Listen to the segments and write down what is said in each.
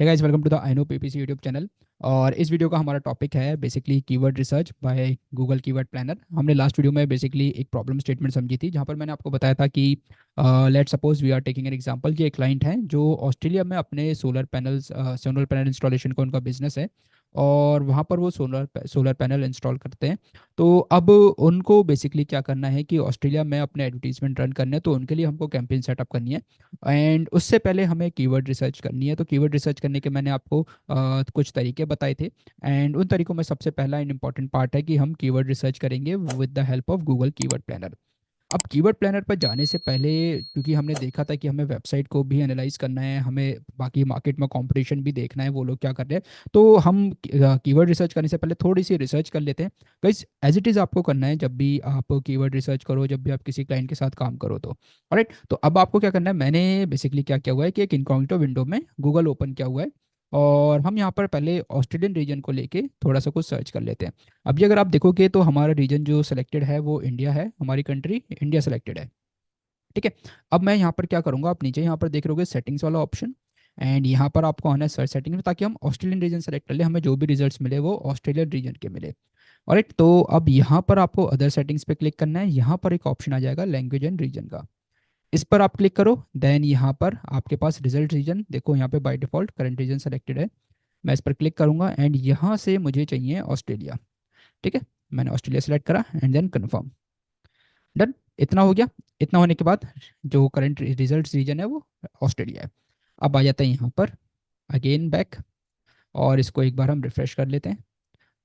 Hey guys, welcome to the I know PPC YouTube channel. और इस video का हमारा टॉपिक है basically keyword research by Google keyword planner. हमने last video में बेसिकली एक प्रॉब्लम स्टेटमेंट समझी थी, जहां पर मैंने आपको बताया था कि let's suppose we are taking an example कि एक क्लाइंट है जो ऑस्ट्रेलिया में अपने सोलर पैनल इंस्टॉलेशन का उनका बिजनेस है, और वहाँ पर वो सोलर पैनल इंस्टॉल करते हैं। तो अब उनको बेसिकली क्या करना है कि ऑस्ट्रेलिया में अपने एडवर्टीजमेंट रन करने हैं, तो उनके लिए हमको कैंपेन सेटअप करनी है। एंड उससे पहले हमें कीवर्ड रिसर्च करनी है। तो कीवर्ड रिसर्च करने के मैंने आपको कुछ तरीके बताए थे। एंड उन तरीकों में सबसे पहला एंड इम्पॉर्टेंट पार्ट है कि हम कीवर्ड रिसर्च करेंगे with the help of Google keyword planner. अब कीवर्ड प्लानर पर जाने से पहले, क्योंकि हमने देखा था कि हमें वेबसाइट को भी एनालाइज करना है, हमें बाकी मार्केट में कंपटीशन भी देखना है वो लोग क्या कर रहे हैं, तो हम कीवर्ड रिसर्च करने से पहले थोड़ी सी रिसर्च कर लेते हैं। गाइस, एज इट इज़ आपको करना है जब भी आप कीवर्ड रिसर्च करो, जब भी आप किसी क्लाइंट के साथ काम करो तो ऑलराइट। तो अब आपको क्या करना है, मैंने बेसिकली क्या किया हुआ है कि एक इनकॉग्निटो विंडो में गूगल ओपन किया हुआ है, और हम यहाँ पर पहले ऑस्ट्रेलियन रीजन को लेके थोड़ा सा कुछ सर्च कर लेते हैं। अभी अगर आप देखोगे तो हमारा रीजन जो सिलेक्टेड है वो इंडिया है, हमारी कंट्री इंडिया सिलेक्टेड है। ठीक है। अब मैं यहाँ पर क्या करूँगा, आप नीचे यहाँ पर देख रहोगे सेटिंग्स वाला ऑप्शन, एंड यहाँ पर आपको आना है सर्च सेटिंग में, ताकि हम ऑस्ट्रेलियन रीजन सेलेक्ट कर ले, हमें जो भी रिजल्ट्स मिले वो ऑस्ट्रेलियन रीजन के मिले। ऑलराइट, तो अब यहाँ पर आपको अदर सेटिंग्स पे क्लिक करना है। यहाँ पर एक ऑप्शन आ जाएगा लैंग्वेज एंड रीजन का, इस पर आप क्लिक करो। देन यहाँ पर आपके पास रिजल्ट रीजन देखो, यहाँ पे by default current region selected है। मैं इस पर क्लिक करूंगा एंड यहाँ से मुझे चाहिए ऑस्ट्रेलिया। ठीक है, मैंने ऑस्ट्रेलिया सेलेक्ट करा एंड देन कन्फर्म। डन। इतना हो गया। इतना होने के बाद जो करंट रिजल्ट रीजन है वो ऑस्ट्रेलिया है। अब आ जाता है यहाँ पर अगेन बैक, और इसको एक बार हम रिफ्रेश कर लेते हैं।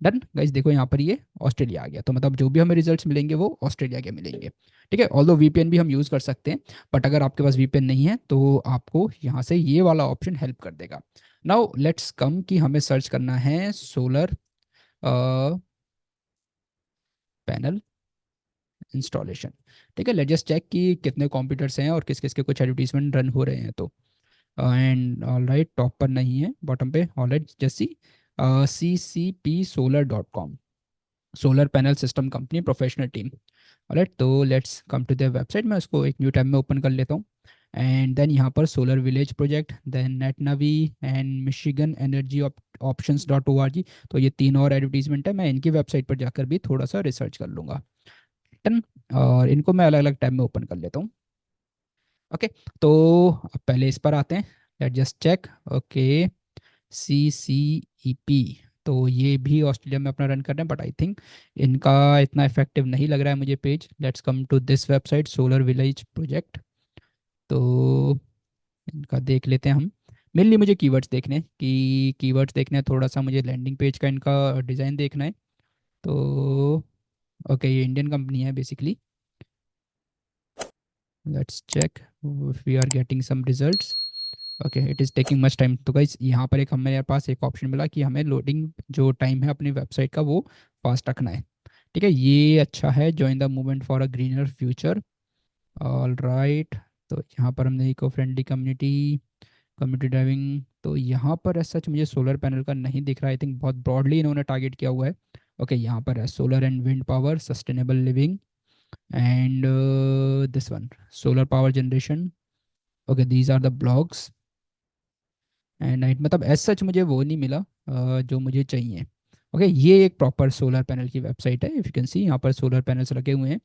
डन गाइस, देखो यहाँ पर ये ऑस्ट्रेलिया आ गया, तो मतलब जो भी हमें रिजल्ट्स मिलेंगे वो ऑस्ट्रेलिया के मिलेंगे। ठीक है, ऑल्दो वीपीएन भी हम यूज़ कर सकते हैं, बट अगर आपके पास वीपीएन नहीं है तो आपको यहाँ से ये वाला ऑप्शन हेल्प कर देगा। नाउ लेट्स कम कि हमें सर्च करना है सोलर पैनल इंस्टॉलेशन। ठीक है, लेट जस्ट चेक कि कितने कंप्यूटर्स हैं और किस किस के कुछ एडवर्टीजमेंट रन हो रहे हैं। तो एंड ऑल राइट, टॉप पर नहीं है, बॉटम पे ऑल राइट, जैसी ccpsolar.com, solar panel system company professional team. All right, तो let's come to their website. मैं उसको एक न्यू टैब में ओपन कर लेता हूँ। एंड देन यहाँ पर सोलर विलेज प्रोजेक्ट, देन नेटनवी and Michigan energy options dot O R G. तो ये तीन और एडवर्टीजमेंट है, मैं इनकी वेबसाइट पर जाकर भी थोड़ा सा रिसर्च कर लूँगा। डन। और इनको मैं अलग अलग टैब में ओपन कर लेता हूँ। ओके, तो अब पहले इस पर आते हैं। Let just check. Okay, CCEP, तो ये भी ऑस्ट्रेलिया में अपना रन कर रहे हैं, बट आई थिंक इनका इतना इफेक्टिव नहीं लग रहा है मुझे page. Let's come to this website solar village project. तो इनका देख लेते हैं हम। मेनली मुझे कीवर्ड्स देखने हैं, कि कीवर्ड्स देखने हैं, थोड़ा सा मुझे लैंडिंग पेज का इनका डिज़ाइन देखना है। तो ओके, ये इंडियन कंपनी है basically. Let's check if we are getting some results. Okay, it is taking much time. तो गाइस, यहाँ पर एक हमें पास एक ऑप्शन मिला कि हमें लोडिंग जो टाइम है अपनी वेबसाइट का वो फास्ट रखना है। ठीक है, ये अच्छा है, join the movement for a greener future. All right, तो यहाँ पर हमने eco friendly community, community driving, तो यहाँ पर एज सच मुझे सोलर पैनल का नहीं दिख रहा है। आई थिंक बहुत ब्रॉडली इन्होंने टारगेट किया हुआ है। ओके, यहाँ पर है solar and wind power, sustainable living, and this one solar power generation. Okay, these are the blogs and night, मतलब एज सच मुझे वो नहीं मिला जो मुझे चाहिए। ओके, ये एक प्रॉपर सोलर पैनल की वेबसाइट है। इफ यू कैन सी, यहाँ पर सोलर पैनल्स लगे हुए हैं।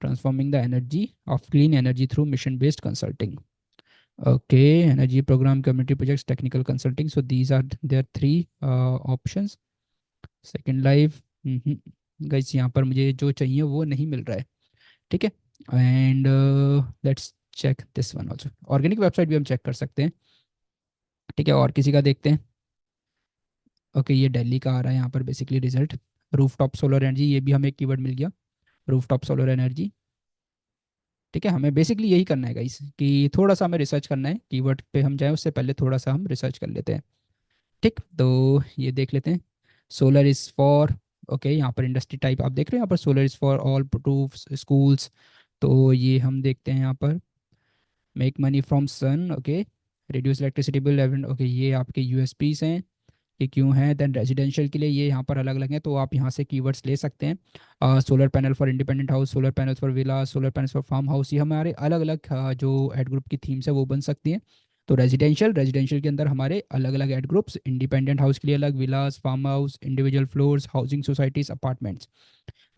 Transforming the energy of clean energy through mission based consulting. Okay, energy program, community projects, technical consulting, so these are their three options. Second life, guys यहाँ पर मुझे जो चाहिए वो नहीं मिल रहा है। ठीक है, and let's check this one also. Organic website भी हम चेक कर सकते हैं। ठीक है, और किसी का देखते हैं। ओके, ये दिल्ली का आ रहा है यहाँ पर basically result. Rooftop solar energy, ये भी हमें एक कीवर्ड मिल गया, रूफटॉप सोलर एनर्जी। ठीक है, हमें बेसिकली यही करना है गाइस, कि थोड़ा सा हमें रिसर्च करना है, कीवर्ड पे हम जाएं उससे पहले थोड़ा सा हम रिसर्च कर लेते हैं। ठीक, तो ये देख लेते हैं। सोलर इज़ फॉर, ओके, यहाँ पर इंडस्ट्री टाइप आप देख रहे हैं, यहाँ पर solar is for all proof schools. तो ये हम देखते हैं यहाँ पर make money from sun, okay, reduce electricity bill, okay, ये आपके यूएसपीस हैं कि क्यों है। देन रेजिडेंशियल के लिए ये यहाँ पर अलग अलग हैं, तो आप यहाँ से कीवर्ड्स ले सकते हैं। Solar panel for independent house, solar panels for villa, solar panels for farm house, ये हमारे अलग अलग जो एड ग्रुप की थीम्स है वो बन सकती हैं। तो रेजिडेंशियल रेजिडेंशियल के अंदर हमारे अलग अलग एड ग्रुप्स, इंडिपेंडेंट हाउस के लिए अलग, villas, farm house, individual floors, housing societies, apartments.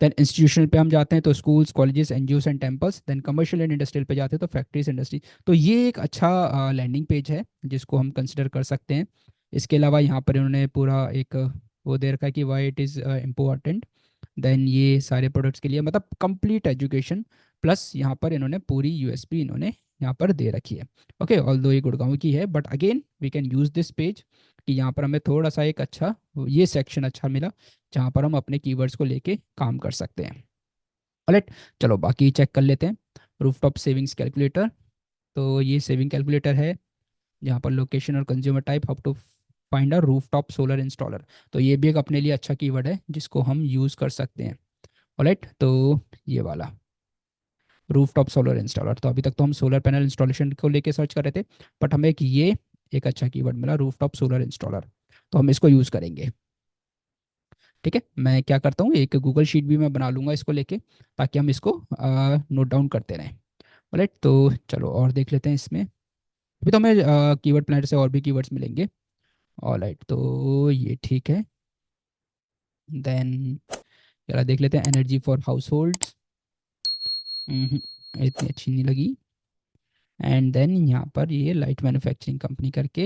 Then institutional पे हम जाते हैं तो schools, colleges, NGOs and temples. Then commercial and industrial पे जाते हैं तो फैक्ट्रीज, इंडस्ट्री। तो ये एक अच्छा लैंडिंग पेज है जिसको हम कंसिडर कर सकते हैं। इसके अलावा यहाँ पर इन्होंने पूरा एक वो दे रखा है कि why it is important. Then ये सारे प्रोडक्ट्स के लिए मतलब कंप्लीट एजुकेशन, प्लस यहाँ पर इन्होंने पूरी यूएसपी इन्होंने यहाँ पर दे रखी है। ओके, ऑल्दो ये गुड़गांव की है, but again we can use this page कि यहाँ पर हमें थोड़ा सा एक अच्छा ये सेक्शन अच्छा मिला जहाँ पर हम अपने कीवर्ड्स को लेके काम कर सकते हैं। ऑलराइट, चलो बाकी चेक कर लेते हैं। रूफटॉप सेविंग्स कैलकुलेटर, तो ये सेविंग कैलकुलेटर है जहाँ पर लोकेशन और consumer type, how to find a rooftop solar installer. तो ये भी एक अपने लिए अच्छा कीवर्ड है जिसको हम यूज़ कर सकते हैं। ऑलराइट, तो ये वाला रूफटॉप सोलर इंस्टॉलर, तो अभी तक तो हम सोलर पैनल इंस्टॉलेशन को लेके सर्च कर रहे थे, बट हमें एक अच्छा कीवर्ड मिला रूफटॉप सोलर इंस्टॉलर, तो हम इसको यूज़ करेंगे। ठीक है, मैं क्या करता हूँ, एक गूगल शीट भी मैं बना लूँगा इसको लेके, ताकि हम इसको नोट डाउन करते रहें। राइट, तो चलो और देख लेते हैं इसमें। अभी तो हमें कीवर्ड प्लानर से और भी कीवर्ड्स मिलेंगे। ऑलराइट, तो ये ठीक है। देन जरा देख लेते हैं, एनर्जी फॉर हाउस होल्ड्स, इतनी अच्छी नहीं लगी। एंड देन यहाँ पर ये लाइट मैन्युफैक्चरिंग कंपनी करके,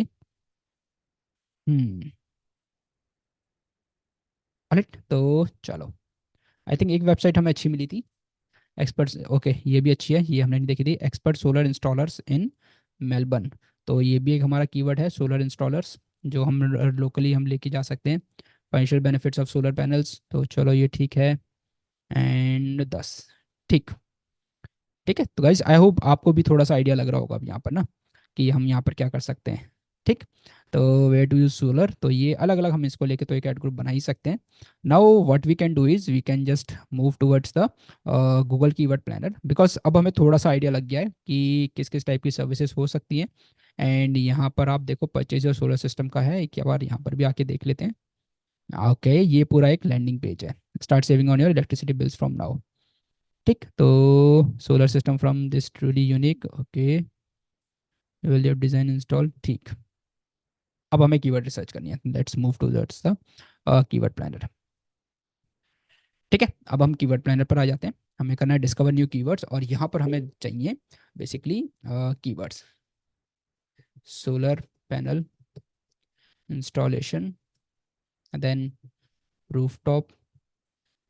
हम्म ऑलराइट, तो चलो आई थिंक एक वेबसाइट हमें अच्छी मिली थी, एक्सपर्ट्स। ओके, ये भी अच्छी है, ये हमने नहीं देखी थी, expert solar installers in Melbourne. तो ये भी एक हमारा कीवर्ड है, सोलर इंस्टॉलर्स, जो हम लोकली हम लेके जा सकते हैं। Financial benefits of solar panels, तो चलो ये ठीक है। एंड 10, ठीक। ठीक है, तो गाइज आई होप आपको भी थोड़ा सा आइडिया लग रहा होगा अब यहाँ पर ना कि हम यहाँ पर क्या कर सकते हैं। ठीक, तो वे टू यूज सोलर, तो ये अलग अलग हम इसको लेके तो एक एड ग्रुप बना ही सकते हैं। Now what we can do is we can just move towards the Google keyword planner, because अब हमें थोड़ा सा आइडिया लग गया है कि किस किस टाइप की सर्विसेज हो सकती हैं। एंड यहाँ पर आप देखो परचेज और सोलर सिस्टम का है, एक बार यहाँ पर भी आके देख लेते हैं। ओके, ये पूरा एक लैंडिंग पेज है, start saving on your electricity bills from now. ठीक, तो solar system from this truly unique, okay, will design install, ठीक। अब हमें कीवर्ड रिसर्च करनी है, let's move to that's the keyword planner. ठीक है, अब हम कीवर्ड प्लानर पर आ जाते हैं। हमें करना है डिस्कवर न्यू कीवर्ड्स, और यहाँ पर हमें चाहिए basically keywords, solar panel installation, then rooftop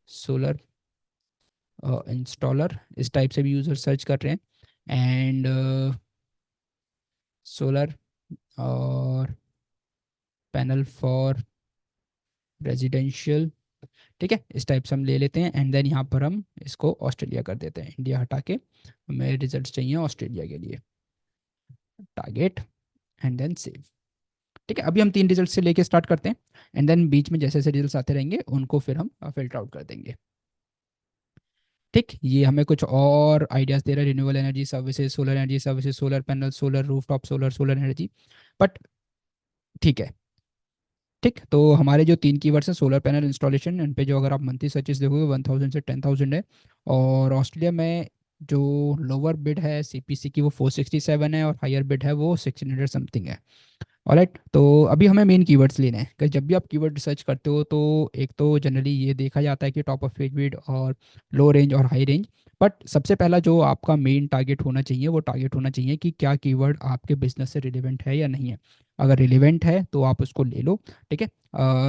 solar installer, इस टाइप से भी यूजर सर्च कर रहे हैं। एंड सोलर और पैनल फॉर रेजिडेंशियल, ठीक है, इस टाइप से हम ले लेते हैं। एंड देन यहाँ पर हम इसको ऑस्ट्रेलिया कर देते हैं, इंडिया हटा के हमें रिजल्ट चाहिए ऑस्ट्रेलिया के लिए, टारगेट, एंड देन सेव। ठीक है, अभी हम 3 रिजल्ट से लेके स्टार्ट करते हैं, एंड देन बीच में जैसे जैसे रिजल्ट आते रहेंगे उनको फिर हम फिल्टर आउट कर देंगे। ठीक, ये हमें कुछ और आइडियाज दे रहा है, renewable energy services, solar energy services, solar panel, solar rooftop solar, solar energy, but ठीक है। ठीक, तो हमारे जो 3 कीवर्ड्स हैं, सोलर पैनल इंस्टॉलेशन, इन पे जो अगर आप मंथली सर्चेस देखोगे 1000 से 10,000 है। और ऑस्ट्रेलिया में जो लोअर बिड है सीपीसी की वो 467 है, और हायर बिड है वो 1600 समथिंग है। ऑलराइट, तो अभी हमें मेन कीवर्ड्स लेने हैं, कि जब भी आप कीवर्ड रिसर्च करते हो तो एक तो जनरली ये देखा जाता है कि टॉप ऑफ पेज बिड और लो रेंज और हाई रेंज। बट सबसे पहला जो आपका मेन टारगेट होना चाहिए वो टारगेट होना चाहिए कि क्या कीवर्ड आपके बिजनेस से रिलेवेंट है या नहीं है। अगर रिलेवेंट है तो आप उसको ले लो। ठीक है,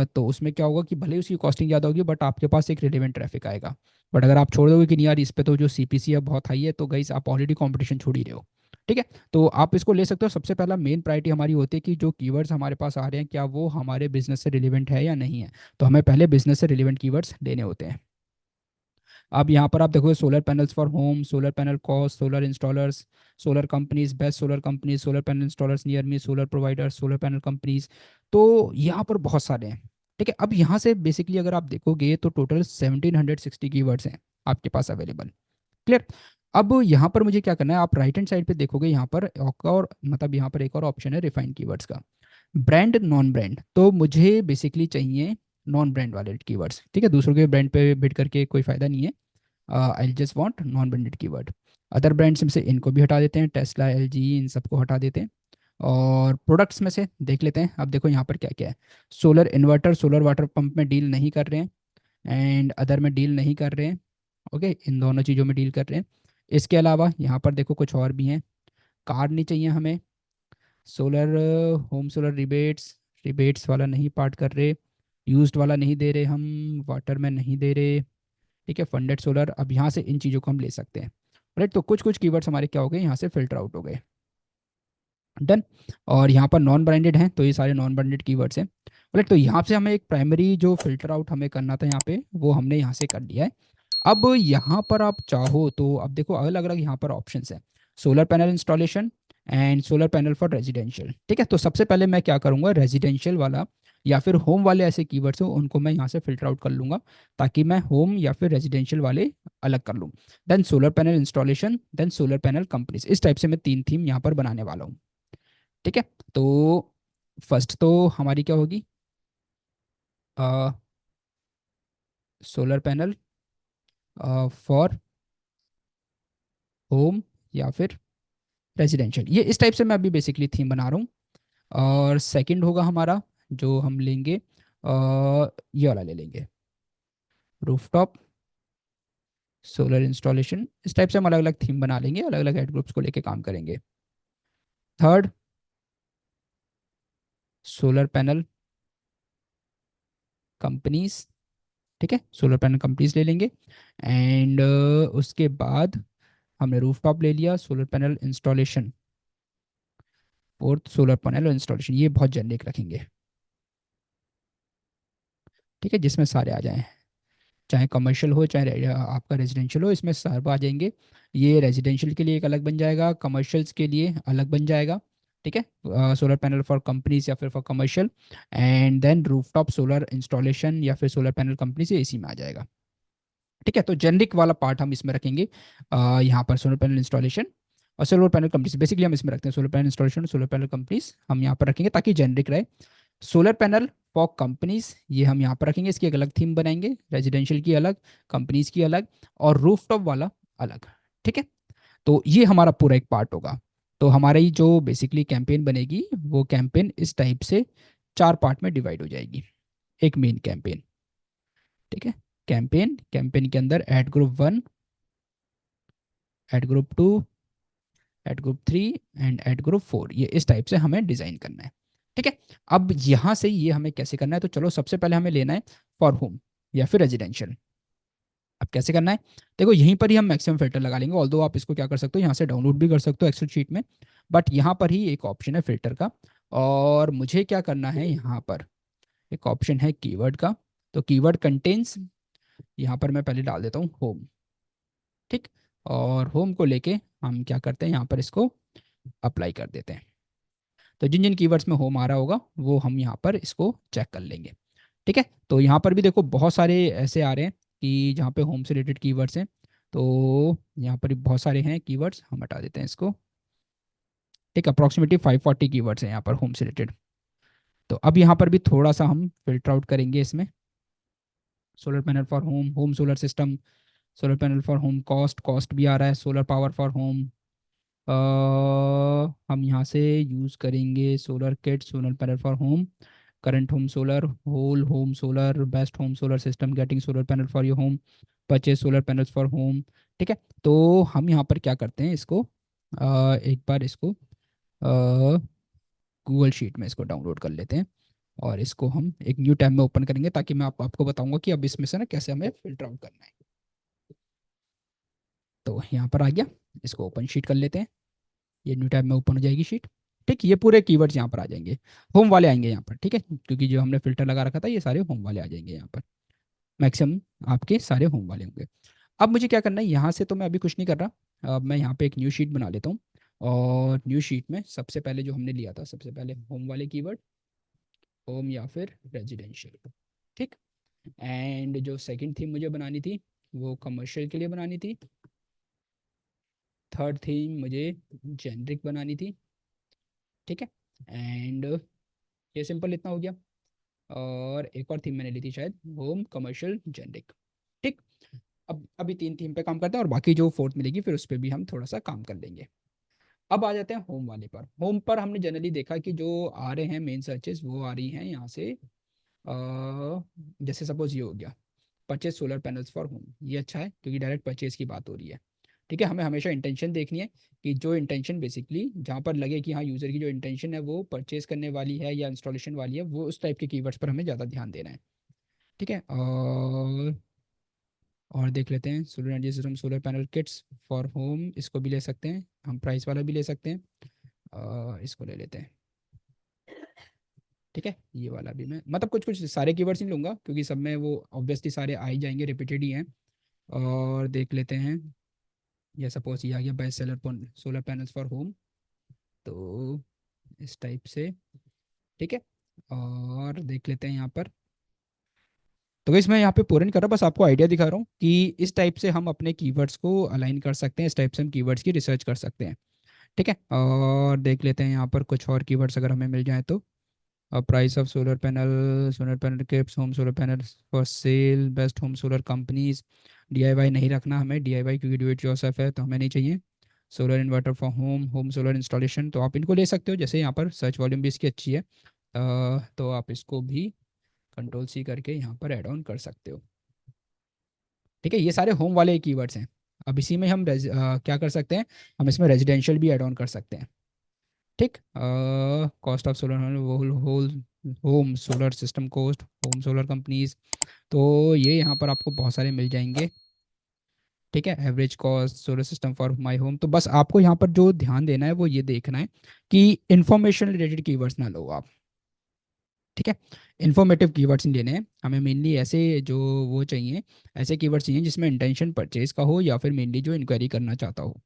तो उसमें क्या होगा कि भले ही उसकी कॉस्टिंग ज़्यादा होगी बट आपके पास एक रिलेवेंट ट्रैफिक आएगा। बट अगर आप छोड़ दोगे कि नहीं यार इस पे तो जो सीपीसी है बहुत हाई है, तो गाइस आप ऑलरेडी कंपटीशन छोड़ ही रहे हो। ठीक है, तो आप इसको ले सकते हो। सबसे पहला मेन प्रायोरिटी हमारी होती है कि जो कीवर्ड्स हमारे पास आ रहे हैं क्या वो हमारे बिजनेस से रिलेवेंट है या नहीं है। तो हमें पहले बिजनेस से रिलेवेंट कीवर्ड्स लेने होते हैं। अब यहाँ पर आप देखोगे solar panels for home, solar panel cost, solar installers, solar companies, best solar companies, solar panel installers near me, solar providers, solar panel companies. तो यहाँ पर बहुत सारे हैं। ठीक है, अब यहाँ से बेसिकली अगर आप देखोगे तो टोटल 1760 कीवर्ड्स हैं आपके पास अवेलेबल। क्लियर। अब यहाँ पर मुझे क्या करना है, आप राइट हैंड साइड पे देखोगे यहाँ पर और मतलब यहाँ पर एक और ऑप्शन है रिफाइंड कीवर्ड्स का, ब्रांड नॉन ब्रांड। तो मुझे बेसिकली चाहिए नॉन ब्रांड वाले कीवर्ड्स। ठीक है, दूसरों के ब्रांड पे बिड करके कोई फायदा नहीं है। I just want non branded keyword. Other brands में से इनको भी हटा देते हैं, टेस्ला, एलजी, इन सबको हटा देते हैं। और प्रोडक्ट्स में से देख लेते हैं। अब देखो यहाँ पर क्या क्या है। Solar inverter, solar water pump में डील नहीं कर रहे हैं, एंड अदर में डील नहीं कर रहे हैं। ओके, इन दोनों चीज़ों में डील कर रहे हैं। इसके अलावा यहाँ पर देखो कुछ और भी हैं। कार नहीं चाहिए हमें। Solar home solar rebates, rebates वाला नहीं पार्ट कर रहे। यूज्ड वाला नहीं दे रहे हम। वाटर में नहीं दे रहे। ठीक है, फंडेड सोलर। अब यहाँ से इन चीज़ों को हम ले सकते हैं। राइट, तो कुछ कुछ कीवर्ड्स हमारे क्या हो गए, यहाँ से फिल्टर आउट हो गए। डन। और यहाँ पर नॉन ब्रांडेड हैं, तो ये सारे नॉन ब्रांडेड कीवर्ड्स हैं। राइट, तो यहाँ से हमें एक प्राइमरी जो फिल्टर आउट हमें करना था यहाँ पे, वो हमने यहाँ से कर दिया है। अब यहाँ पर आप चाहो तो अब देखो अलग अलग यहाँ पर ऑप्शंस हैं। Solar panel installation and solar panel for residential. ठीक है, तो सबसे पहले मैं क्या करूँगा, रेजिडेंशियल वाला या फिर होम वाले ऐसे कीवर्ड्स हो उनको मैं यहाँ से फिल्टर आउट कर लूँगा, ताकि मैं होम या फिर रेजिडेंशियल वाले अलग कर लूँ। Then solar panel installation, then solar panel companies. इस टाइप से मैं 3 थीम यहाँ पर बनाने वाला हूँ। ठीक है, तो फर्स्ट तो हमारी क्या होगी, सोलर पैनल फॉर होम या फिर रेजिडेंशियल। ये इस टाइप से मैं अभी बेसिकली थीम बना रहा हूँ। और सेकंड होगा हमारा, जो हम लेंगे ये वाला ले लेंगे, रूफटॉप सोलर इंस्टॉलेशन। इस टाइप से हम अलग अलग थीम बना लेंगे, अलग अलग हेड ग्रुप्स को लेके काम करेंगे। Third, solar panel companies. ठीक है, सोलर पैनल कंपनीज ले लेंगे। एंड उसके बाद हमने रूफटॉप ले लिया, solar panel installation. Fourth, solar panel installation. ये बहुत जेनरिक रखेंगे। ठीक है, जिसमें सारे आ जाएं, चाहे कमर्शियल हो चाहे आपका रेजिडेंशियल हो, इसमें सब आ जाएंगे। ये रेजिडेंशियल के लिए एक अलग बन जाएगा, कमर्शियल्स के लिए अलग बन जाएगा। ठीक है, सोलर पैनल फॉर कंपनीज या फिर for commercial. And then rooftop solar installation या फिर सोलर पैनल कंपनी से इसी में आ जाएगा। ठीक है, तो जेनरिक वाला पार्ट हम इसमें रखेंगे। यहाँ पर सोलर पैनल इंस्टॉलेशन और सोलर पैनल कंपनीज बेसिकली हम इसमें रखते हैं। Solar panel installation, solar panel companies हम यहाँ पर रखेंगे ताकि जेनरिक रहे। सोलर पैनल फॉर कंपनीज ये हम यहाँ पर रखेंगे, इसकी एक अलग थीम बनाएंगे, रेजिडेंशियल की अलग, कंपनीज की अलग, और रूफटॉप वाला अलग। ठीक है, तो ये हमारा पूरा एक पार्ट होगा। तो हमारी जो बेसिकली कैंपेन बनेगी, वो कैंपेन इस टाइप से 4 पार्ट में डिवाइड हो जाएगी, एक मेन कैंपेन। ठीक है, कैंपेन, कैंपेन के अंदर ad group 1, ad group 2, ad group 3 and ad group 4, ये इस टाइप से हमें डिज़ाइन करना है। ठीक है, अब यहाँ से ये हमें कैसे करना है, तो चलो सबसे पहले हमें लेना है फॉर होम या फिर रेजिडेंशियल। अब कैसे करना है, देखो यहीं पर ही हम मैक्सिमम फिल्टर लगा लेंगे। ऑल्दो आप इसको क्या कर सकते हो, यहाँ से डाउनलोड भी कर सकते हो एक्सेल शीट में, बट यहाँ पर ही एक ऑप्शन है फिल्टर का। और मुझे क्या करना है, यहाँ पर एक ऑप्शन है कीवर्ड का। तो कीवर्ड कंटेन्स, यहाँ पर मैं पहले डाल देता हूँ होम। ठीक, और होम को लेके हम क्या करते हैं, यहाँ पर इसको अप्लाई कर देते हैं। तो जिन जिन कीवर्ड्स में होम आ रहा होगा वो हम यहाँ पर इसको चेक कर लेंगे। ठीक है, तो यहाँ पर भी देखो बहुत सारे ऐसे आ रहे हैं कि जहाँ पे होम से रिलेटेड कीवर्ड्स हैं। तो यहाँ पर भी बहुत सारे हैं कीवर्ड्स, हम हटा देते हैं इसको। ठीक, अप्रॉक्सीमेटली 540 कीवर्ड्स हैं यहाँ पर होम से रिलेटेड। तो अब यहाँ पर भी थोड़ा सा हम फिल्टर आउट करेंगे इसमें। Solar panel for home, home solar system, solar panel for home cost, cost भी आ रहा है, सोलर पावर फॉर होम। हम यहाँ से यूज़ करेंगे solar kit, solar panel for home, current home solar, whole home solar, best home solar system, getting solar panel for your home, purchase solar panels for home. ठीक है, तो हम यहाँ पर क्या करते हैं, इसको एक बार इसको गूगल शीट में इसको डाउनलोड कर लेते हैं। और इसको हम एक न्यू टैब में ओपन करेंगे, ताकि मैं आपको बताऊंगा कि अब इसमें से ना कैसे हमें फिल्टर आउट करना है। तो यहाँ पर आ गया, इसको ओपन शीट कर लेते हैं। ये न्यू टैब में ओपन हो जाएगी शीट। ठीक, ये पूरे कीवर्ड्स यहाँ पर आ जाएंगे, होम वाले आएंगे यहाँ पर। ठीक है, क्योंकि जो हमने फिल्टर लगा रखा था ये सारे होम वाले आ जाएंगे यहाँ पर। मैक्सिमम आपके सारे होम वाले होंगे। अब मुझे क्या करना है, यहाँ से तो मैं अभी कुछ नहीं कर रहा, अब मैं यहाँ पे एक न्यू शीट बना लेता हूँ। और न्यू शीट में सबसे पहले जो हमने लिया था, सबसे पहले होम वाले कीवर्ड, होम या फिर रेजिडेंशियल। ठीक, एंड जो सेकंड थीम मुझे बनानी थी वो कमर्शियल के लिए बनानी थी। थर्ड थीम मुझे जेनरिक बनानी थी। ठीक है, एंड ये सिंपल इतना हो गया। और एक और थीम मैंने ली थी शायद, होम कमर्शियल जेनरिक। ठीक, अब अभी 3 थीम पे काम करते हैं, और बाकी जो फोर्थ मिलेगी फिर उस पर भी हम थोड़ा सा काम कर लेंगे। अब आ जाते हैं होम वाले पर। होम पर हमने जनरली देखा कि जो आ रहे हैं मेन सर्चेस वो आ रही हैं यहाँ से। जैसे सपोज ये हो गया, purchase solar panels for home, ये अच्छा है क्योंकि डायरेक्ट परचेज की बात हो रही है। ठीक है, हमें हमेशा इंटेंशन देखनी है कि जो इंटेंशन बेसिकली जहाँ पर लगे कि हाँ यूज़र की जो इंटेंशन है वो परचेज करने वाली है या इंस्टॉलेशन वाली है, वो उस टाइप के कीवर्ड्स पर हमें ज़्यादा ध्यान देना है। ठीक है, और देख लेते हैं solar energy system solar panel kits for home, इसको भी ले सकते हैं हम, प्राइस वाला भी ले सकते हैं। इसको ले लेते हैं। ठीक है, ये वाला भी मैं मतलब कुछ कुछ सारे कीवर्ड्स नहीं लूँगा क्योंकि सब में वो ऑब्वियसली सारे आ ही जाएंगे, रिपीटेड ही हैं। और देख लेते हैं, या सपोज ये आ गया best seller solar panels for home, तो इस टाइप से। ठीक है, और देख लेते हैं यहाँ पर। तो गाइस मैं यहाँ पे पूरा नहीं कर रहा, बस आपको आइडिया दिखा रहा हूँ कि इस टाइप से हम अपने कीवर्ड्स को अलाइन कर सकते हैं, इस टाइप से हम कीवर्ड्स की रिसर्च कर सकते हैं। ठीक है, और देख लेते हैं यहाँ पर कुछ और कीवर्ड्स अगर हमें मिल जाए तो। Price of solar panel kits, home solar panel for sale, best home solar companies. DIY नहीं रखना हमें, डीआईवाई क्योंकि डू इट योरसेल्फ है तो हमें नहीं चाहिए। Solar inverter for home, home solar installation, तो आप इनको ले सकते हो, जैसे यहाँ पर सर्च वॉल्यूम भी इसकी अच्छी है। तो आप इसको भी कंट्रोल सी करके यहाँ पर ऐड ऑन कर सकते हो। ठीक है, ये सारे होम वाले कीवर्ड्स हैं। अब इसी में हम क्या कर सकते हैं, हम इसमें रेजिडेंशियल भी ऐड ऑन कर सकते हैं। ठीक, cost of solar whole whole home solar system cost, home solar companies, तो ये यहाँ पर आपको बहुत सारे मिल जाएंगे। ठीक है, average cost solar system for my home, तो बस आपको यहाँ पर जो ध्यान देना है वो ये देखना है कि इंफॉर्मेशन रिलेटेड कीवर्ड्स ना लो आप। ठीक है, इन्फॉर्मेटिव कीवर्ड्स नहीं लेने हैं हमें, मेनली ऐसे जो वो चाहिए, ऐसे कीवर्ड्स चाहिए जिसमें इंटेंशन परचेज का हो या फिर मेनली जो इंक्वायरी करना चाहता हो।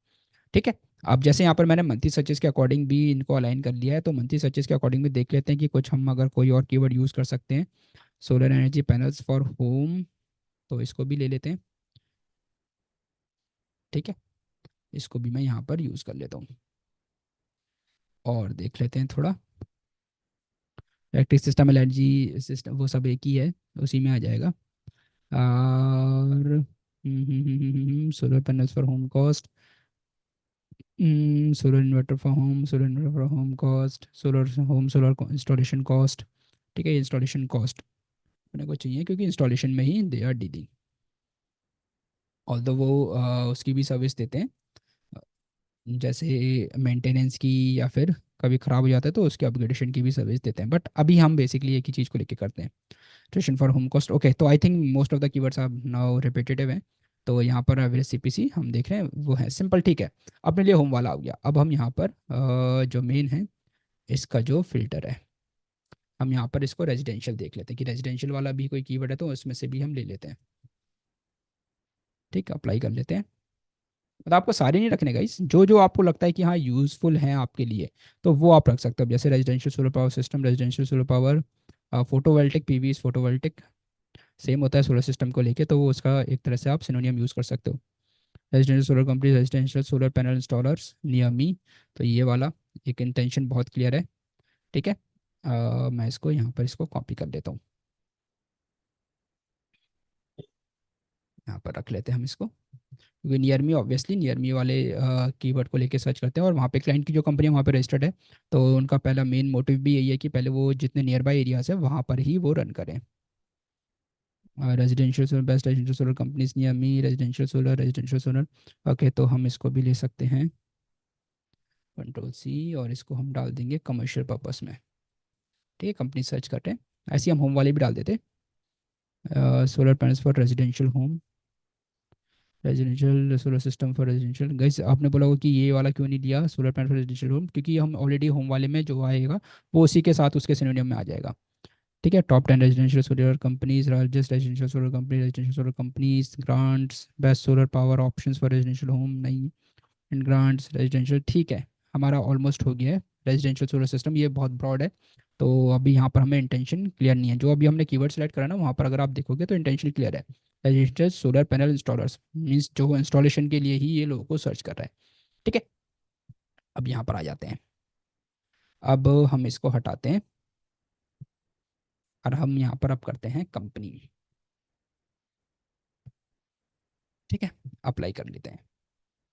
ठीक है, अब जैसे यहाँ पर मैंने मंथली सर्चेस के अकॉर्डिंग भी इनको अलाइन कर लिया है, तो मंथली सर्चेस के अकॉर्डिंग भी देख लेते हैं कि कुछ हम अगर कोई और कीवर्ड यूज़ कर सकते हैं। Solar energy panels for home, तो इसको भी ले लेते हैं। ठीक है, इसको भी मैं यहाँ पर यूज़ कर लेता हूँ, और देख लेते हैं थोड़ा। इलेक्ट्रिक सिस्टम एलर्जी सिस्टम वो सब एक ही है, उसी में आ जाएगा। और solar panels for home cost, solar inverter for home, solar inverter for home cost, solar home solar installation cost. ठीक है, इंस्टॉलेशन कॉस्ट अपने को चाहिए क्योंकि इंस्टॉलेशन में ही दे आर डीलिंग, ऑल्दो वो उसकी भी सर्विस देते हैं, अ, जैसे मेंटेनेंस की, या फिर कभी ख़राब हो जाता है तो उसकी अपग्रेडेशन की भी सर्विस देते हैं, बट अभी हम बेसिकली एक ही चीज़ को लेके करते हैं। Tuition for home cost, okay, तो I think most of the keywords are now repetitive हैं। तो यहाँ पर एवरेज सीपीसी हम देख रहे हैं वो है सिंपल। ठीक है, अपने लिए होम वाला हो गया। अब हम यहाँ पर जो मेन है इसका जो फिल्टर है, हम यहाँ पर इसको रेजिडेंशियल देख लेते हैं कि रेजिडेंशियल वाला भी कोई कीवर्ड है तो उसमें से भी हम ले लेते हैं। ठीक, अप्लाई कर लेते हैं। मतलब आपको सारे नहीं रखने गाइस, जो जो आपको लगता है कि हाँ यूज़फुल है आपके लिए, तो वो आप रख सकते हो, जैसे residential solar power system, residential solar power, photovoltaic PV photovoltaic, same होता है सोलर सिस्टम को लेके, तो वो उसका एक तरह से आप सिनोनियम यूज़ कर सकते हो। Residential solar company, residential solar panel installers near me, तो ये वाला एक इंटेंशन बहुत क्लियर है। ठीक है, मैं इसको यहाँ पर इसको कॉपी कर लेता हूँ, यहाँ पर रख लेते हैं हम इसको, क्योंकि near me obviously near me वाले कीवर्ड को लेके सर्च करते हैं, और वहाँ पे क्लाइंट की जो कंपनी वहाँ पे रजिस्टर्ड है, तो उनका पहला मेन मोटिव भी यही है कि पहले वो जितने नियर बाई एरियाज है वहाँ पर ही वो रन करें। Residential solar, best residential solar companies near me, residential solar. Okay, तो हम इसको भी ले सकते हैं, कंट्रोल सी, और इसको हम डाल देंगे कमर्शियल पर्पस में। ठीक है, कंपनी सर्च करते हैं, ऐसे ही हम होम वाले भी डाल देते हैं, solar panels for residential home, residential solar system for residential. Gas आपने बोला होगा कि ये वाला क्यों नहीं लिया solar panel for residential home, क्योंकि हम ऑलरेडी होम वाले में जो आएगा वो उसी के साथ उसके सिनोनियम में आ जाएगा। ठीक है, top 10 residential solar companies, largest residential solar company, residential solar companies, grants, best solar power options for residential home, नहीं, एंड ग्रांट्स रेजिडेंशियल। ठीक है, हमारा ऑलमोस्ट हो गया है रेजिडेंशियल सोलर सिस्टम, ये बहुत ब्रॉड है, तो अभी यहाँ पर हमें इंटेंशन क्लियर नहीं है, जो अभी हमने कीवर्ड सेलेक्ट करा ना वहाँ पर अगर आप देखोगे तो इंटेंशन क्लियर है, registered solar panel installers, means जो इंस्टॉलेशन के लिए ही ये लोगों को सर्च कर रहा है। ठीक है, अब यहाँ पर आ जाते हैं, अब हम इसको हटाते हैं, और हम यहाँ पर अब करते हैं कंपनी। ठीक है, अप्लाई कर लेते हैं।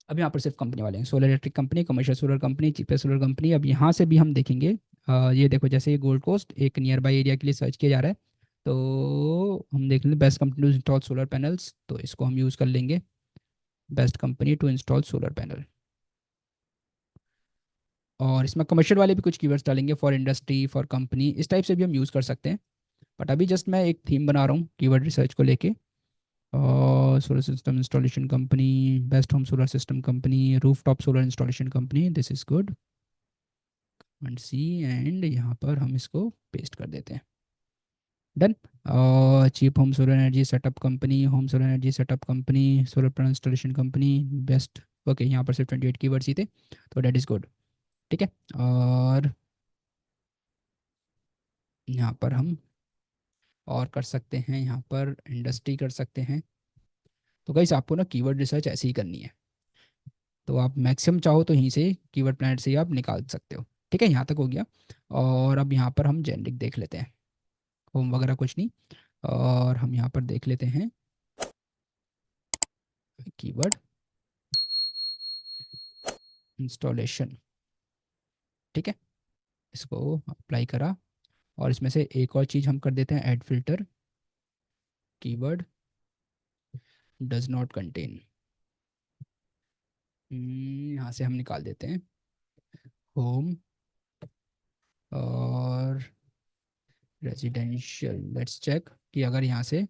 अब यहाँ पर सिर्फ कंपनी वाले हैं, solar electric company, commercial solar company, cheapest solar company. अब यहाँ से भी हम देखेंगे, ये देखो जैसे ये गोल्ड कोस्ट एक नियर बाई एरिया के लिए सर्च किया जा रहा है, तो हम देख लेंगे best company to install solar panels, तो इसको हम यूज़ कर लेंगे, best company to install solar panel. और इसमें कमर्शियल वाले भी कुछ कीवर्ड्स डालेंगे, फॉर इंडस्ट्री, फॉर कंपनी, इस टाइप से भी हम यूज़ कर सकते हैं। बट अभी जस्ट मैं एक थीम बना रहा हूँ कीवर्ड रिसर्च को लेके। और solar system installation company, best home solar system company, rooftop solar installation company, this is good and see, एंड यहाँ पर हम इसको पेस्ट कर देते हैं। डन। और cheap home solar energy setup company, home solar energy setup company, solar panel installation company, best. Okay, यहाँ पर सिर्फ 28 कीवर्ड्स ही थे, तो डेट इज़ गुड। ठीक है। और यहाँ पर हम और कर सकते हैं, यहाँ पर इंडस्ट्री कर सकते हैं। तो गाइस आपको ना कीवर्ड रिसर्च ऐसे ही करनी है, तो आप मैक्सिमम चाहो तो यहीं से कीवर्ड प्लानट से ही आप निकाल सकते हो। ठीक है, यहाँ तक हो गया। और अब यहाँ पर हम जेनरिक देख लेते हैं, होम वगैरह कुछ नहीं। और हम यहाँ पर देख लेते हैं कीवर्ड इंस्टॉलेशन। ठीक है, इसको अप्लाई करा। और इसमें से एक और चीज़ हम कर देते हैं, add filter, keyword does not contain. यहाँ से हम निकाल देते हैं होम और रेजिडेंशियल। लेट्स चेक कि अगर यहाँ से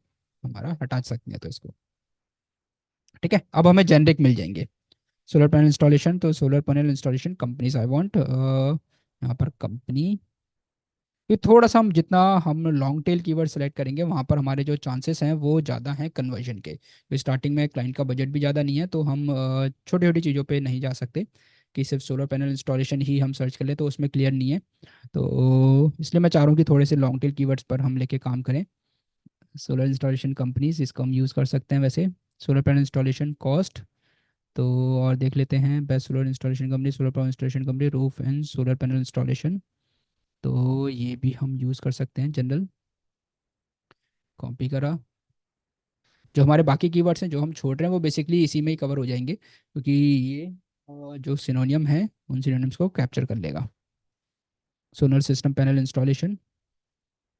हमारा हटा सकते हैं तो इसको। ठीक है, अब हमें जेनरिक मिल जाएंगे। सोलर पैनल इंस्टॉलेशन, तो solar panel installation companies I want, यहाँ पर कंपनी। ये थोड़ा सा हम जितना हम लॉन्ग टेल कीवर्ड सेलेक्ट करेंगे वहाँ पर हमारे जो चांसेस हैं वो ज़्यादा हैं कन्वर्जन के, तो स्टार्टिंग में क्लाइंट का बजट भी ज़्यादा नहीं है, तो हम छोटी छोटी चीज़ों पे नहीं जा सकते कि सिर्फ सोलर पैनल इंस्टॉलेशन ही हम सर्च कर ले, तो उसमें क्लियर नहीं है। तो इसलिए मैं चाह रहा हूँ कि थोड़े से लॉन्ग टेल कीवर्ड्स पर हम लेके काम करें। सोलर इंस्टॉलेशन कंपनीज, इसको हम यूज़ कर सकते हैं वैसे। सोलर पैनल इंस्टॉलेशन कॉस्ट, तो और देख लेते हैं best solar installation company, solar power installation company, roof and solar panel installation, तो ये भी हम यूज़ कर सकते हैं। जनरल कॉपी करा। जो हमारे बाकी कीवर्ड्स हैं जो हम छोड़ रहे हैं वो बेसिकली इसी में ही कवर हो जाएंगे, क्योंकि ये जो सिनोनियम है उन सिनोनिम्स को कैप्चर कर लेगा। Solar system panel installation,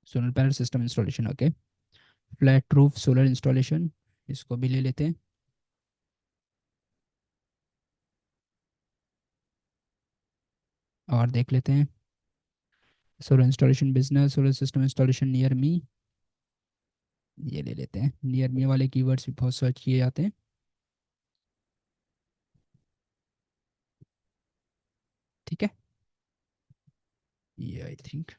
solar panel system installation, okay. Flat roof solar installation, इसको भी ले लेते हैं। और देख लेते हैं solar installation business, solar system installation near me, ये ले लेते हैं। नियर मी वाले कीवर्ड्स भी बहुत सर्च किए जाते हैं। ठीक है, ये आई थिंक।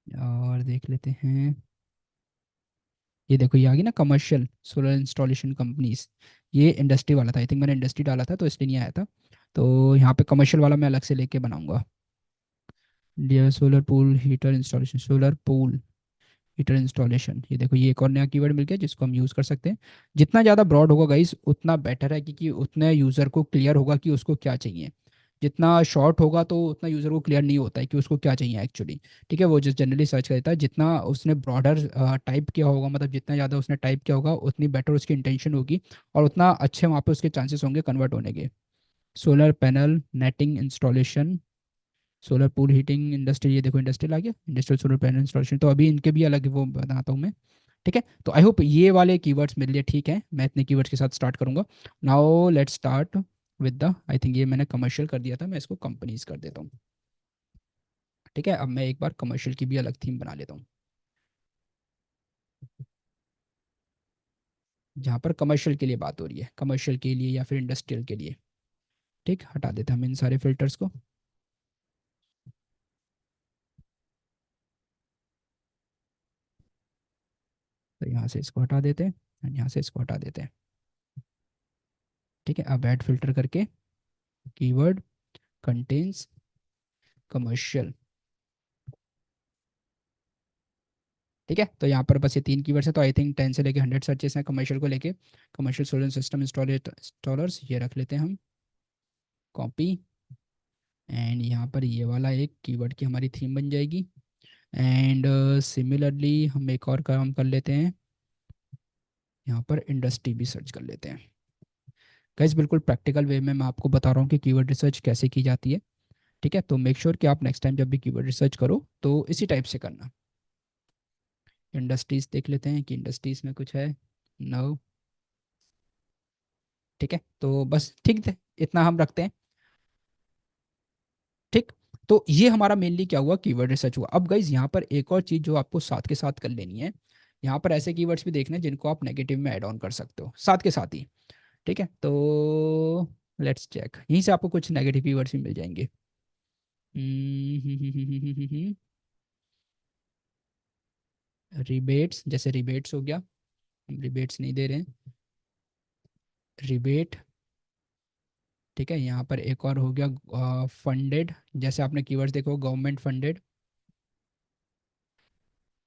और देख लेते हैं, ये देखो ये आ गई ना कमर्शियल सोलर इंस्टॉलेशन कंपनीज। ये इंडस्ट्री वाला था, आई थिंक मैंने इंडस्ट्री डाला था तो इसलिए नहीं आया था। तो यहाँ पे कमर्शियल वाला मैं अलग से लेके बनाऊंगा। Dear solar pool heater installation, solar pool heater installation, ये देखो ये एक और नया कीवर्ड मिल गया जिसको हम यूज़ कर सकते हैं। जितना ज़्यादा ब्रॉड होगा गाइस उतना बेटर है, क्योंकि उतने यूज़र को क्लियर होगा कि उसको क्या चाहिए। जितना शॉर्ट होगा तो उतना यूज़र को क्लियर नहीं होता है कि उसको क्या चाहिए एक्चुअली। ठीक है, वो जस्ट जनरली सर्च करता है, जितना उसने ब्रॉडर टाइप किया होगा, मतलब जितना ज़्यादा उसने टाइप किया होगा उतनी बेटर उसकी इंटेंशन होगी, और उतना अच्छे वहाँ पे उसके चांसेस होंगे कन्वर्ट होने के। Solar panel netting installation, solar pool heating industry, ये देखो इंडस्ट्रियल आ गया, इंडस्ट्रियल सोलर पैनल इंस्टॉलेशन, तो अभी इनके भी अलग वो बताता हूँ मैं। ठीक है, तो आई होप ये वाले कीवर्ड्स मेरे लिए ठीक है, मैं इतने कीवर्ड्स के साथ स्टार्ट करूंगा। Now let's start with the, I think ये मैंने कमर्शियल कर दिया था, मैं इसको कंपनीज कर देता हूँ। ठीक है, अब मैं एक बार कमर्शियल की भी अलग थीम बना लेता हूँ, जहाँ पर कमर्शियल के लिए बात हो रही है, कमर्शियल के लिए या फिर इंडस्ट्रियल के लिए। ठीक, हटा देते हैं हम इन सारे फिल्टर्स को। तो यहाँ से इसको हटा देते हैं, और यहाँ से इसको हटा देते हैं। ठीक है, अब ऐड फिल्टर करके कीवर्ड कंटेन्स कमर्शियल। ठीक है, तो यहाँ पर बस ये तीन कीवर्ड्स है, तो आई थिंक 10 से लेके 100 सर्चेस हैं कमर्शियल को लेके। कमर्शियल सोलर सिस्टम इंस्टॉलर्स ये रख लेते हैं हम, कॉपी। एंड यहाँ पर ये वाला एक कीवर्ड की हमारी थीम बन जाएगी। एंड सिमिलरली हम एक और काम कर लेते हैं, यहाँ पर इंडस्ट्री भी सर्च कर लेते हैं। गाइस बिल्कुल प्रैक्टिकल वे में मैं आपको बता रहा हूँ कि कीवर्ड रिसर्च कैसे की जाती है। ठीक है, तो मेक श्योर कि आप नेक्स्ट टाइम जब भी कीवर्ड रिसर्च करो तो इसी टाइप से करना। इंडस्ट्रीज देख लेते हैं कि इंडस्ट्रीज में कुछ है। नो। ठीक है, तो बस ठीक है, इतना हम रखते हैं। ठीक। तो ये हमारा मेनली क्या हुआ, कीवर्ड रिसर्च हुआ। अब गाइज यहाँ पर एक और चीज़ जो आपको साथ के साथ कर लेनी है, यहाँ पर ऐसे कीवर्ड्स भी देखने हैं जिनको आप नेगेटिव में ऐड ऑन कर सकते हो साथ के साथ ही। ठीक है, तो लेट्स चेक, यहीं से आपको कुछ नेगेटिव कीवर्ड्स भी मिल जाएंगे। रिबेट्स, जैसे रिबेट्स हो गया, हम रिबेट्स नहीं दे रहे हैं। रिबेट। ठीक है, यहाँ पर एक और हो गया फंडेड, जैसे आपने कीवर्ड्स देखो गवर्नमेंट फंडेड।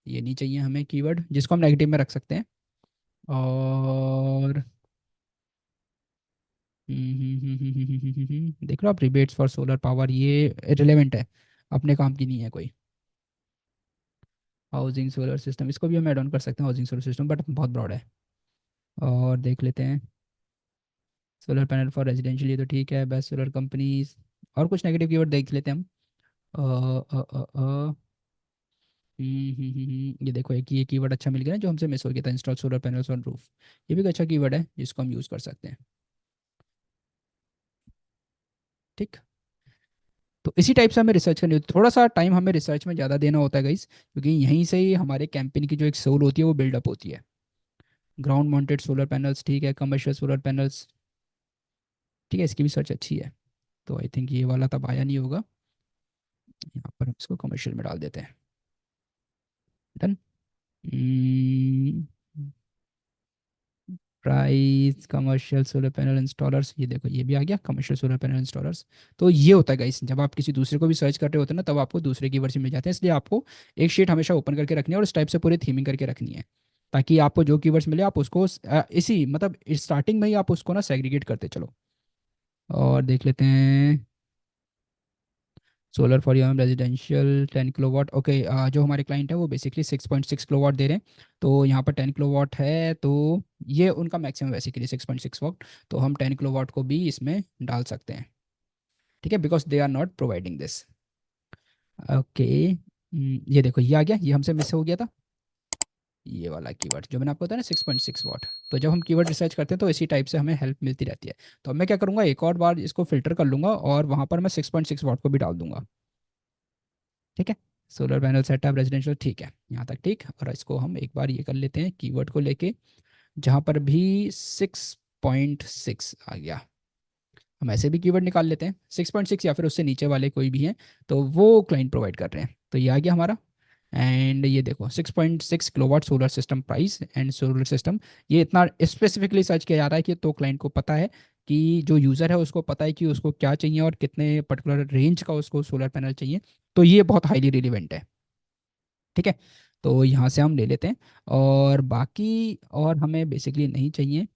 ये नहीं चाहिए हमें कीवर्ड जिसको हम नेगेटिव में रख सकते हैं। और देख लो आप, रिबेट्स फॉर सोलर पावर, ये रिलेवेंट है, अपने काम की नहीं है कोई। हाउसिंग सोलर सिस्टम, इसको भी हम ऐड ऑन कर सकते हैं हाउसिंग सोलर सिस्टम, बट बहुत ब्रॉड है। और देख लेते हैं सोलर पैनल फॉर रेजिडेंशियल, ये तो ठीक है, बेस्ट सोलर कंपनीज। और कुछ नेगेटिव कीवर्ड देख लेते हैं हम। अ, अ, अ, अ, ये देखो, एक ये कीवर्ड अच्छा मिल गया ना जो हमसे मिस हो गया था, install solar panels on roof. ये भी एक अच्छा कीवर्ड है जिसको हम यूज़ कर सकते हैं। ठीक। तो इसी टाइप से हमें रिसर्च करनी होती है, थोड़ा सा टाइम हमें रिसर्च में ज़्यादा देना होता है गाइस, क्योंकि यहीं से ही हमारे कैंपेन की जो एक सोल होती है वो बिल्डअप होती है। ग्राउंड माउंटेड सोलर पैनल्स, ठीक है, कमर्शियल सोलर पैनल्स। ठीक है, इसकी भी सर्च अच्छी है। तो आई थिंक ये वाला तब आया नहीं होगा, यहाँ पर हम इसको कमर्शियल में डाल देते हैं। Done. Price commercial solar panel installers, ये देखो ये भी आ गया कमर्शियल सोलर पैनल इंस्टॉलर्स। तो ये होता है गाइस, जब आप किसी दूसरे को भी सर्च कर रहे होते हैं ना, तब आपको दूसरे कीवर्ड से मिल जाते हैं, इसलिए आपको एक शीट हमेशा ओपन करके रखनी है और इस टाइप से पूरी थीमिंग करके रखनी है, ताकि आपको जो कीवर्ड्स मिले आप उसको इसी मतलब स्टार्टिंग में ही आप उसको ना सेग्रीगेट करते चलो। और देख लेते हैं solar for your residential 10 kilowatt. Okay, जो हमारे क्लाइंट है वो बेसिकली 6.6 किलोवाट दे रहे हैं, तो यहाँ पर 10 किलोवाट है, तो ये उनका मैक्सिमम बेसिकली 6.6 वाट। तो हम 10 किलोवाट को भी इसमें डाल सकते हैं। ठीक है, because they are not providing this. Okay, ये देखो ये आ गया, ये हमसे मिस हो गया था, ये वाला कीवर्ड जो मैंने आपको बताया ना 6.6 वाट। तो जब हम कीवर्ड रिसर्च करते हैं तो इसी टाइप से हमें हेल्प मिलती रहती है। तो अब मैं क्या करूँगा, एक और बार इसको फिल्टर कर लूंगा और वहाँ पर मैं 6.6 वाट को भी डाल दूंगा। ठीक है, सोलर पैनल सेटअप रेजिडेंशियल, ठीक है, यहाँ तक ठीक। और इसको हम एक बार ये कर लेते हैं कीवर्ड को लेके, जहाँ पर भी 6.6 आ गया, हम ऐसे भी कीवर्ड निकाल लेते हैं 6.6 या फिर उससे नीचे वाले कोई भी हैं, तो वो क्लाइंट प्रोवाइड कर रहे हैं, तो ये आ गया हमारा। एंड ये देखो 6.6 kilowatt solar system price and solar system, ये इतना स्पेसिफिकली सर्च किया जा रहा है कि तो क्लाइंट को पता है कि जो यूज़र है उसको पता है कि उसको क्या चाहिए और कितने पर्टिकुलर रेंज का उसको सोलर पैनल चाहिए। तो ये बहुत हाईली रिलेवेंट है। ठीक है, तो यहाँ से हम ले लेते हैं। और बाकी और हमें बेसिकली नहीं चाहिए,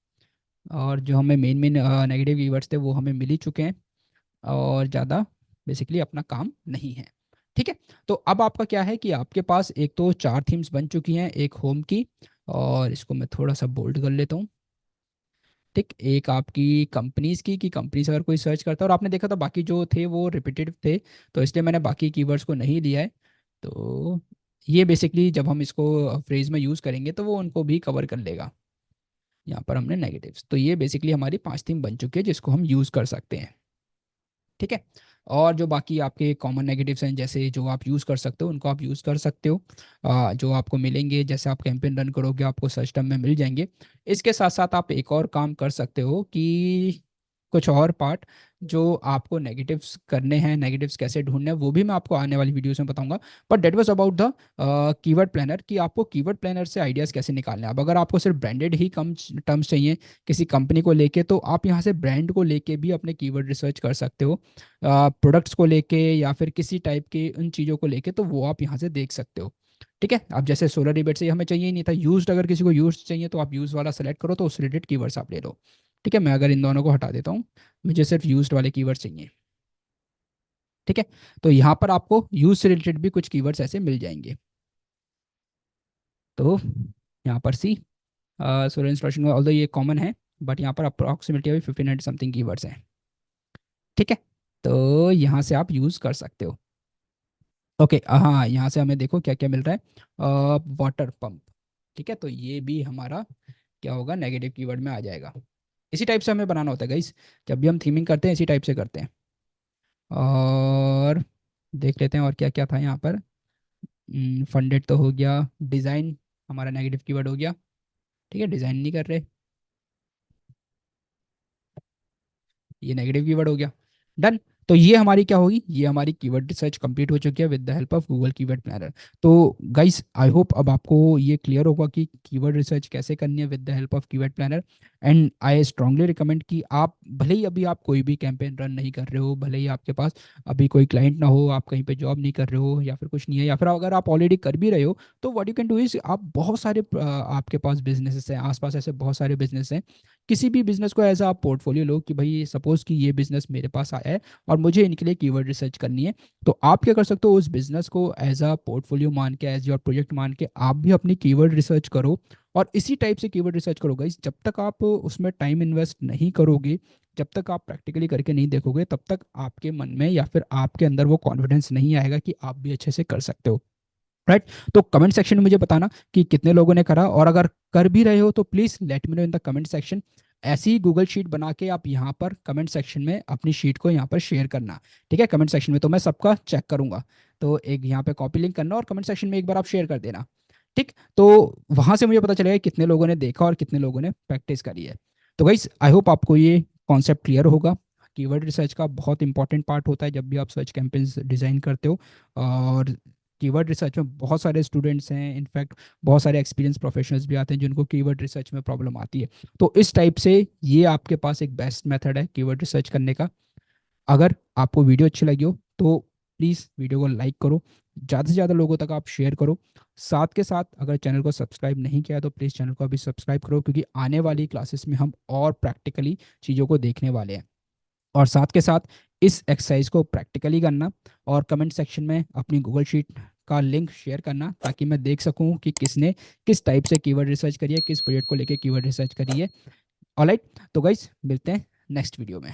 और जो हमें मेन मेन नेगेटिव कीवर्ड्स थे वो हमें मिल ही चुके हैं, और ज़्यादा बेसिकली अपना काम नहीं है। ठीक है, तो अब आपका क्या है कि आपके पास एक तो 4 थीम्स बन चुकी हैं, एक होम की, और इसको मैं थोड़ा सा बोल्ड कर लेता हूँ। ठीक, एक आपकी कंपनीज की, कि कंपनीज अगर कोई सर्च करता है, और आपने देखा था बाकी जो थे वो रिपीटेड थे, तो इसलिए मैंने बाकी कीवर्ड्स को नहीं लिया है। तो ये बेसिकली जब हम इसको फ्रेज में यूज़ करेंगे तो वो उनको भी कवर कर लेगा। यहाँ पर हमने नेगेटिव्स, तो ये बेसिकली हमारी 5 थीम बन चुकी है जिसको हम यूज़ कर सकते हैं। ठीक है, और जो बाकी आपके कॉमन नेगेटिव्स हैं जैसे जो आप यूज़ कर सकते हो उनको आप यूज़ कर सकते हो, जो आपको मिलेंगे जैसे आप कैंपेन रन करोगे आपको सिस्टम में मिल जाएंगे। इसके साथ साथ आप एक और काम कर सकते हो कि कुछ और पार्ट जो आपको नेगेटिव्स करने हैं, नेगेटिव्स कैसे ढूंढने हैं, वो भी मैं आपको आने वाली वीडियोस में बताऊंगा। But that was about the keyword planner, कि आपको कीवर्ड प्लानर से आइडियाज़ कैसे निकालने हैं। अब अगर आपको सिर्फ ब्रांडेड ही कम टर्म्स चाहिए किसी कंपनी को लेके, तो आप यहाँ से ब्रांड को लेके भी अपने कीवर्ड रिसर्च कर सकते हो, प्रोडक्ट्स को लेके या फिर किसी टाइप के उन चीज़ों को लेके, तो वो आप यहाँ से देख सकते हो। ठीक है, अब जैसे सोलर रिबेट से हमें चाहिए ही नहीं था यूज्ड, अगर किसी को यूज्ड चाहिए तो आप यूज वाला सेलेक्ट करो, तो उस रिलेटेड कीवर्ड्स आप ले लो। ठीक है, मैं अगर इन दोनों को हटा देता हूँ, मुझे सिर्फ यूज्ड वाले कीवर्ड चाहिए। ठीक है, तो यहाँ पर आपको यूज से रिलेटेड भी कुछ कीवर्ड्स ऐसे मिल जाएंगे। तो यहाँ पर सी सोलर इंस्टॉलेशन में ऑल्दो ये कॉमन है, बट यहाँ पर अप्रॉक्सीमेटली अभी 1500 समथिंग कीवर्ड्स हैं। ठीक है, तो यहाँ से आप यूज़ कर सकते हो। ओके, हाँ, यहाँ से हमें देखो क्या क्या मिल रहा है। Water pump. ठीक है, तो ये भी हमारा क्या होगा, नेगेटिव कीवर्ड में आ जाएगा। इसी टाइप से हमें बनाना होता है गाइस, जब भी हम थीमिंग करते हैं इसी टाइप से करते हैं। और देख लेते हैं और क्या क्या था यहाँ पर। फंडेड तो हो गया, डिज़ाइन हमारा नेगेटिव कीवर्ड हो गया। ठीक है, डिज़ाइन नहीं कर रहे, ये नेगेटिव कीवर्ड हो गया। डन। तो ये हमारी क्या होगी, ये हमारी कीवर्ड रिसर्च कंप्लीट हो चुकी है with the help of Google keyword planner. तो गाइस आई होप अब आपको ये क्लियर होगा कि कीवर्ड रिसर्च कैसे करनी है with the help of keyword planner. And I strongly recommend कि आप भले ही अभी आप कोई भी कैंपेन रन नहीं कर रहे हो, भले ही आपके पास अभी कोई क्लाइंट ना हो, आप कहीं पे जॉब नहीं कर रहे हो या फिर कुछ नहीं है, या फिर अगर आप ऑलरेडी कर भी रहे हो, तो what you can do is, आप बहुत सारे आपके पास बिजनेसेस हैं आसपास, ऐसे बहुत सारे बिजनेस हैं। किसी भी बिजनेस को एज आप पोर्टफोलियो लो कि भाई सपोज कि ये बिजनेस मेरे पास आया है और मुझे इनके लिए कीवर्ड रिसर्च करनी है। तो आप क्या कर सकते हो, उस बिजनेस को एज अ पोर्टफोलियो मान के, एज योर प्रोजेक्ट मान के आप भी अपनी कीवर्ड रिसर्च करो। और इसी टाइप से कीवर्ड रिसर्च करो गाइस, जब तक आप उसमें टाइम इन्वेस्ट नहीं करोगे, जब तक आप प्रैक्टिकली करके नहीं देखोगे, तब तक आपके मन में या फिर आपके अंदर वो कॉन्फिडेंस नहीं आएगा कि आप भी अच्छे से कर सकते हो। राइट। तो कमेंट सेक्शन में मुझे बताना कि कितने लोगों ने करा, और अगर कर भी रहे हो तो please let me know in the comment section. ऐसी ही गूगल शीट बना के आप यहाँ पर कमेंट सेक्शन में अपनी शीट को यहाँ पर शेयर करना। ठीक है, कमेंट सेक्शन में तो मैं सबका चेक करूंगा। तो एक यहाँ पे कॉपी लिंक करना और कमेंट सेक्शन में एक बार आप शेयर कर देना। ठीक, तो वहाँ से मुझे पता चलेगा कितने लोगों ने देखा और कितने लोगों ने प्रैक्टिस करी है। तो गाइस आई होप आपको ये कॉन्सेप्ट क्लियर होगा। कीवर्ड रिसर्च का बहुत इंपॉर्टेंट पार्ट होता है जब भी आप सर्च कैंपेन्स डिज़ाइन करते हो। और कीवर्ड रिसर्च में बहुत सारे स्टूडेंट्स हैं, इनफैक्ट बहुत सारे एक्सपीरियंस प्रोफेशनल्स भी आते हैं जिनको कीवर्ड रिसर्च में प्रॉब्लम आती है। तो इस टाइप से ये आपके पास एक बेस्ट मेथड है कीवर्ड रिसर्च करने का। अगर आपको वीडियो अच्छी लगी हो तो प्लीज़ वीडियो को लाइक करो, ज़्यादा से ज़्यादा लोगों तक आप शेयर करो। साथ के साथ अगर चैनल को सब्सक्राइब नहीं किया है तो प्लीज़ चैनल को अभी सब्सक्राइब करो, क्योंकि आने वाली क्लासेस में हम और प्रैक्टिकली चीज़ों को देखने वाले हैं। और साथ के साथ इस एक्सरसाइज को प्रैक्टिकली करना, और कमेंट सेक्शन में अपनी गूगल शीट का लिंक शेयर करना, ताकि मैं देख सकूं कि किसने किस टाइप से कीवर्ड रिसर्च करी है, किस प्रोजेक्ट को लेके कीवर्ड रिसर्च करी है। ऑलराइट, तो गाइस मिलते हैं नेक्स्ट वीडियो में।